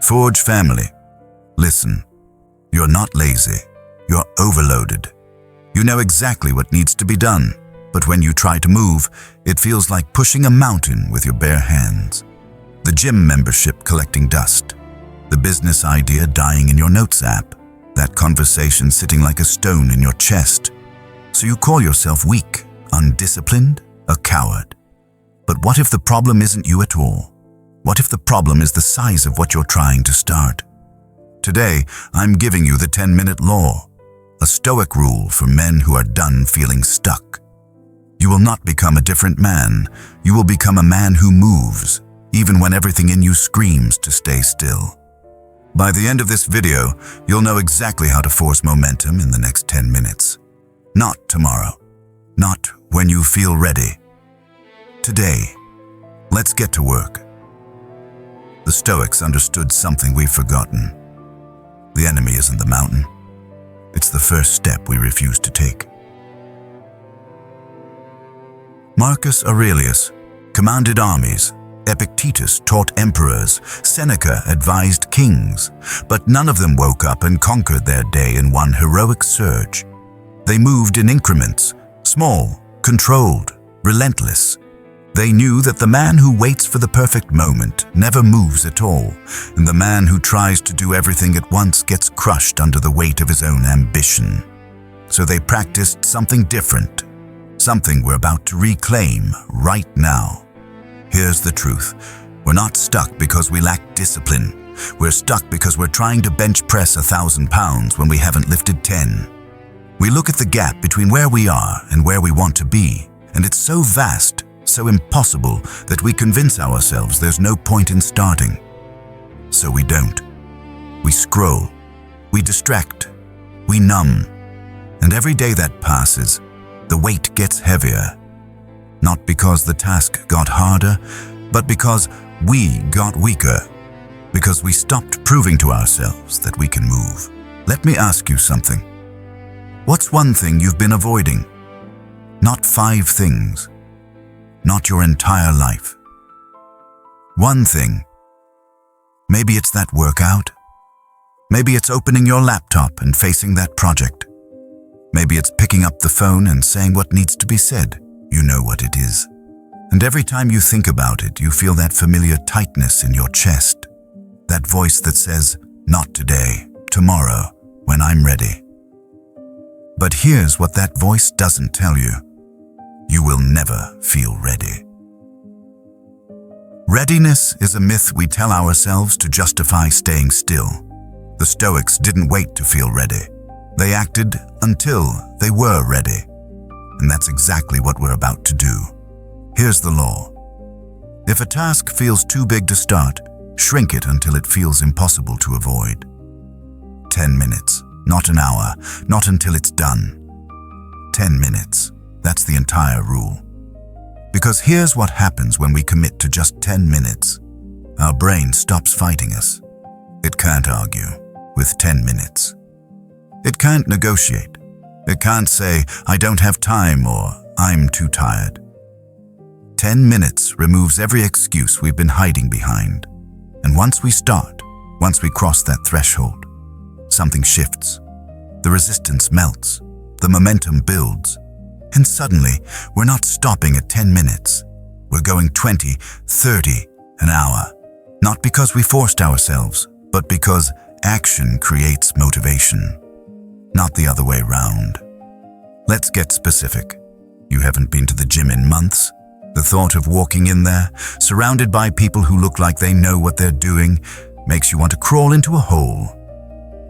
Forge family, listen. You're not lazy. You're overloaded. You know exactly what needs to be done, but when you try to move, it feels like pushing a mountain with your bare hands. The gym membership collecting dust. The business idea dying in your notes app. That conversation sitting like a stone in your chest. So you call yourself weak, undisciplined, a coward. But what if the problem isn't you at all? What if the problem is the size of what you're trying to start? Today, I'm giving you the 10-minute law, a stoic rule for men who are done feeling stuck. You will not become a different man. You will become a man who moves, even when everything in you screams to stay still. By the end of this video, you'll know exactly how to force momentum in the next 10 minutes. Not tomorrow. Not when you feel ready. Today. Let's get to work. The Stoics understood something we've forgotten. The enemy isn't the mountain. It's the first step we refuse to take. Marcus Aurelius commanded armies. Epictetus taught emperors. Seneca advised kings. But none of them woke up and conquered their day in one heroic surge. They moved in increments, small, controlled, relentless. They knew that the man who waits for the perfect moment never moves at all, and the man who tries to do everything at once gets crushed under the weight of his own ambition. So they practiced something different, something we're about to reclaim right now. Here's the truth. We're not stuck because we lack discipline. We're stuck because we're trying to bench press 1,000 pounds when we haven't lifted 10. We look at the gap between where we are and where we want to be, and it's so vast, so impossible that we convince ourselves there's no point in starting. So we don't. We scroll. We distract. We numb. And every day that passes, the weight gets heavier. Not because the task got harder, but because we got weaker. Because we stopped proving to ourselves that we can move. Let me ask you something. What's one thing you've been avoiding? Not 5 things. Not your entire life. One thing. Maybe it's that workout. Maybe it's opening your laptop and facing that project. Maybe it's picking up the phone and saying what needs to be said. You know what it is. And every time you think about it, you feel that familiar tightness in your chest. That voice that says, not today, tomorrow, when I'm ready. But here's what that voice doesn't tell you. You will never feel ready. Readiness is a myth we tell ourselves to justify staying still. The Stoics didn't wait to feel ready. They acted until they were ready. And that's exactly what we're about to do. Here's the law. If a task feels too big to start, shrink it until it feels impossible to avoid. 10 minutes, not an hour, not until it's done. 10 minutes. That's the entire rule. Because here's what happens when we commit to just 10 minutes. Our brain stops fighting us. It can't argue with 10 minutes. It can't negotiate. It can't say, I don't have time or I'm too tired. 10 minutes removes every excuse we've been hiding behind. And once we start, once we cross that threshold, something shifts. The resistance melts. The momentum builds. And suddenly, we're not stopping at 10 minutes. We're going 20, 30, an hour. Not because we forced ourselves, but because action creates motivation. Not the other way round. Let's get specific. You haven't been to the gym in months. The thought of walking in there, surrounded by people who look like they know what they're doing, makes you want to crawl into a hole.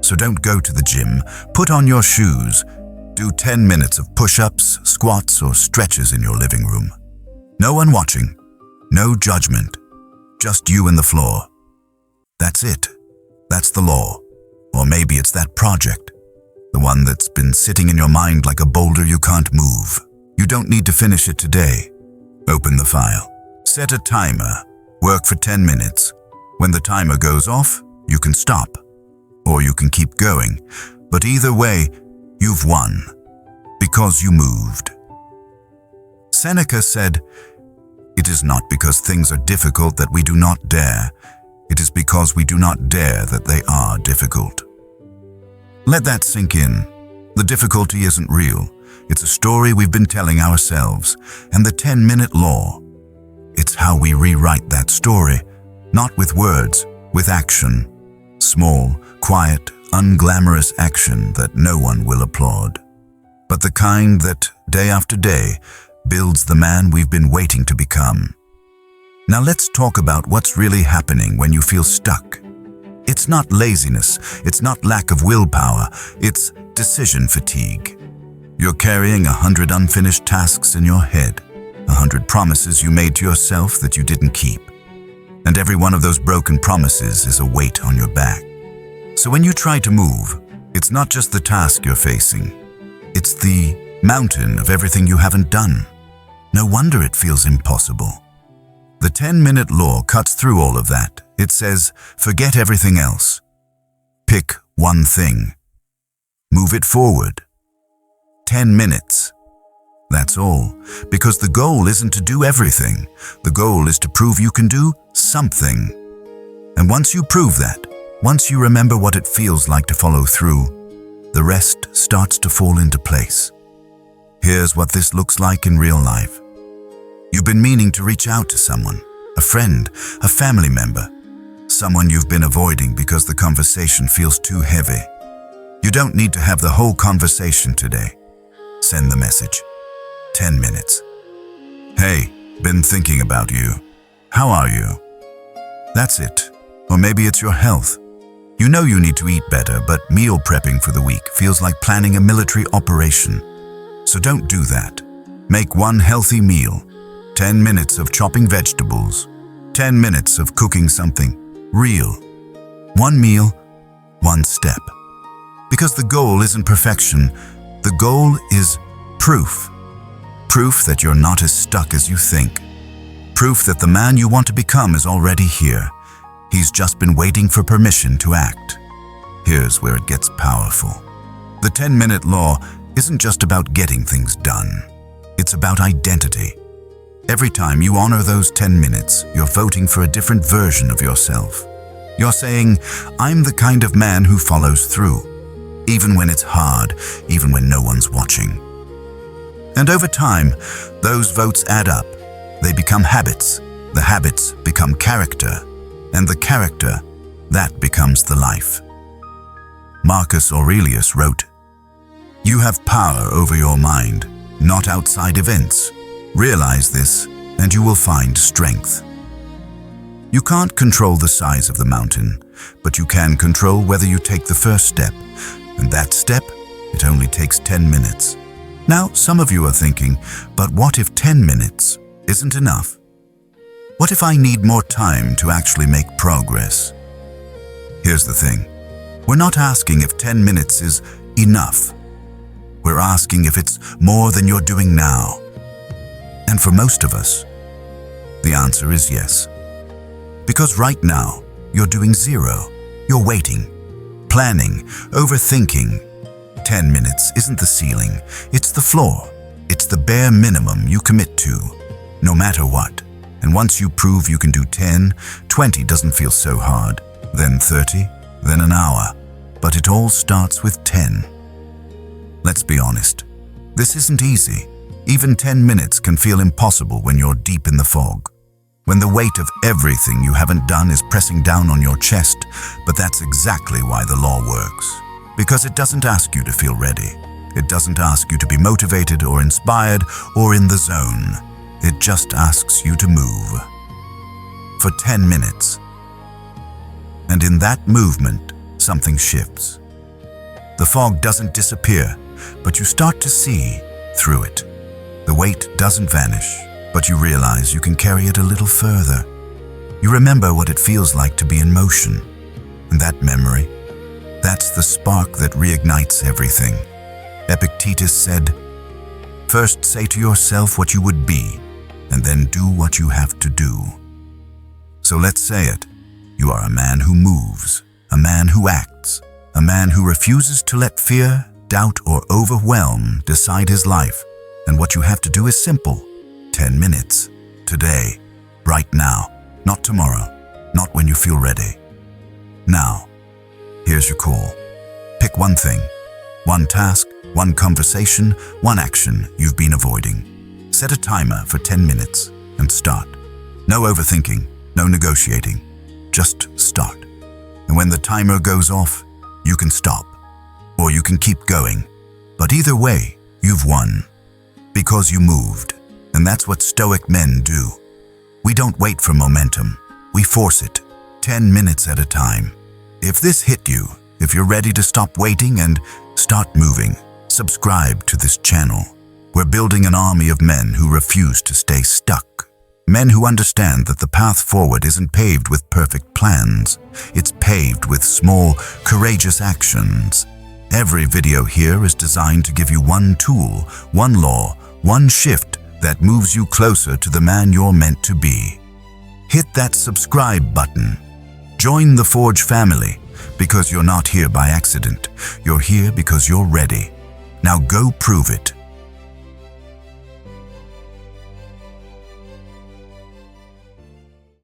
So don't go to the gym. Put on your shoes. Do 10 minutes of push-ups, squats, or stretches in your living room. No one watching. No judgment. Just you and the floor. That's it. That's the law. Or maybe it's that project. The one that's been sitting in your mind like a boulder you can't move. You don't need to finish it today. Open the file. Set a timer. Work for 10 minutes. When the timer goes off, you can stop. Or you can keep going. But either way, you've won. Because you moved. Seneca said, "It is not because things are difficult that we do not dare. It is because we do not dare that they are difficult. Let that sink in. The difficulty isn't real. It's a story we've been telling ourselves, and the 10-minute law. It's how we rewrite that story, not with words, with action. Small, quiet, unglamorous action that no one will applaud. But the kind that, day after day, builds the man we've been waiting to become. Now let's talk about what's really happening when you feel stuck. It's not laziness, it's not lack of willpower, it's decision fatigue. You're carrying 100 unfinished tasks in your head, 100 promises you made to yourself that you didn't keep. And every one of those broken promises is a weight on your back. So when you try to move, it's not just the task you're facing. It's the mountain of everything you haven't done. No wonder it feels impossible. The 10-minute law cuts through all of that. It says, forget everything else. Pick one thing. Move it forward. 10 minutes. That's all. Because the goal isn't to do everything. The goal is to prove you can do something. And once you prove that, once you remember what it feels like to follow through, the rest starts to fall into place. Here's what this looks like in real life. You've been meaning to reach out to someone, a friend, a family member, someone you've been avoiding because the conversation feels too heavy. You don't need to have the whole conversation today. Send the message. 10 minutes. Hey, been thinking about you. How are you? That's it. Or maybe it's your health. You know you need to eat better, but meal prepping for the week feels like planning a military operation. So don't do that. Make one healthy meal. 10 minutes of chopping vegetables. 10 minutes of cooking something real. One meal, one step. Because the goal isn't perfection. The goal is proof. Proof that you're not as stuck as you think. Proof that the man you want to become is already here. He's just been waiting for permission to act. Here's where it gets powerful. The 10-minute law isn't just about getting things done. It's about identity. Every time you honor those 10 minutes, you're voting for a different version of yourself. You're saying, I'm the kind of man who follows through, even when it's hard, even when no one's watching. And over time, those votes add up. They become habits. The habits become character. And the character, that becomes the life. Marcus Aurelius wrote, "You have power over your mind, not outside events. Realize this, and you will find strength." You can't control the size of the mountain, but you can control whether you take the first step. And that step, it only takes 10 minutes. Now, some of you are thinking, but what if 10 minutes isn't enough? What if I need more time to actually make progress? Here's the thing. We're not asking if 10 minutes is enough. We're asking if it's more than you're doing now. And for most of us, the answer is yes. Because right now, you're doing zero. You're waiting, planning, overthinking. 10 minutes isn't the ceiling, it's the floor. It's the bare minimum you commit to, no matter what. And once you prove you can do 10, 20 doesn't feel so hard. Then 30, then an hour. But it all starts with 10. Let's be honest. This isn't easy. Even 10 minutes can feel impossible when you're deep in the fog. When the weight of everything you haven't done is pressing down on your chest, but that's exactly why the law works. Because it doesn't ask you to feel ready. It doesn't ask you to be motivated or inspired or in the zone. It just asks you to move. For 10 minutes. And in that movement, something shifts. The fog doesn't disappear, but you start to see through it. The weight doesn't vanish, but you realize you can carry it a little further. You remember what it feels like to be in motion. And that memory, that's the spark that reignites everything. Epictetus said, "First say to yourself what you would be, and then do what you have to do." So let's say it. You are a man who moves, a man who acts, a man who refuses to let fear, doubt, or overwhelm decide his life. And what you have to do is simple. 10 minutes. Today. Right now. Not tomorrow. Not when when you feel ready. Now, here's your call. Pick one thing, one task, one conversation, one action you've been avoiding. Set a timer for 10 minutes and start. No overthinking, no negotiating. Just start. And when the timer goes off, you can stop, or you can keep going. But either way, you've won. Because you moved. And that's what Stoic men do. We don't wait for momentum. We force it, 10 minutes at a time. If this hit you, if you're ready to stop waiting and start moving, subscribe to this channel. We're building an army of men who refuse to stay stuck. Men who understand that the path forward isn't paved with perfect plans. It's paved with small, courageous actions. Every video here is designed to give you one tool, one law, one shift that moves you closer to the man you're meant to be. Hit that subscribe button. Join the Forge family, because you're not here by accident. You're here because you're ready. Now go prove it.